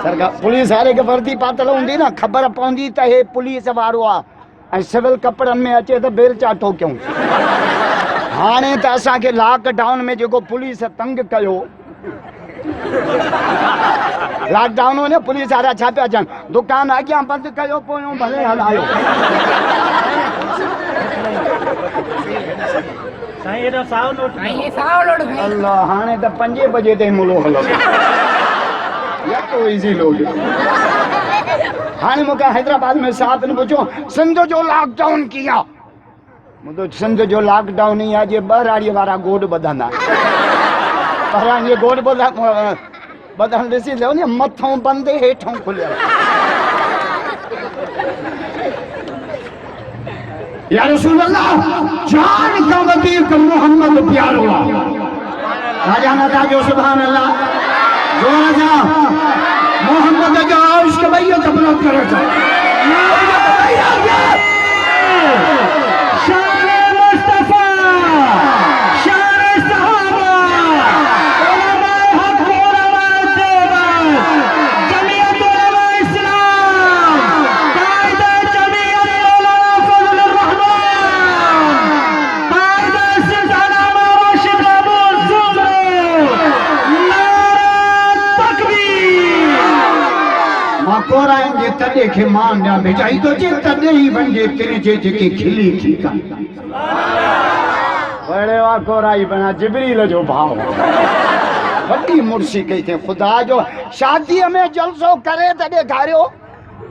सरकार पुलिस वारे के वर्दी पातल हूंदी न ख़बर पवंदी त हे पुलिस वारो आ ऐं सिविल कपड़न में अचे त बेल चाटो क्यों हाणे त असांखे लॉकडाउन में जेको पुलिस तंग कयो लॉकडाउन में पुलिस वारा छा पिया चवनि दुकान अॻियां बंदि कयो पोयों भले हलायो अल्लाह हाणे त 5 बजे ताईं मुलो हलो या तो इजी लोग हाणे मूंखे हैदराबाद में साहब ने पूछो सिंध जो लॉकडाउन किया मुझे सिंध जो लॉकडाउन ही आज 2 राड़ी वारा गोड बधंदा पर ये गोड बधन ॾिसी लो न मथों बंदि हेठों खुलियल या रसूल अल्लाह जान का वतीक मोहम्मद प्यारो राजा ना जो सुभान अल्लाह जोर जा मोहम्मद जो इश्क भैया तबला करो शान मुस्तफा शान सहाबा उलमा हक उलमा तैयबा जमीयत उलमा इस्लाम कायदा जमीयत उलमा फजल रहमान कायदा सिलसिला राशिद अबू जुमर कोराइन जे तॾे खे मान ॾियां भेजाई तो जे तॾे ई वञे तेरी जे जेके खिली ठीका बड़े वा कोराई बना जिब्रील जो भाव वॾी मुर्सी कई थे खुदा जो शादीअ में जलसो करे तॾे ॾेखारियो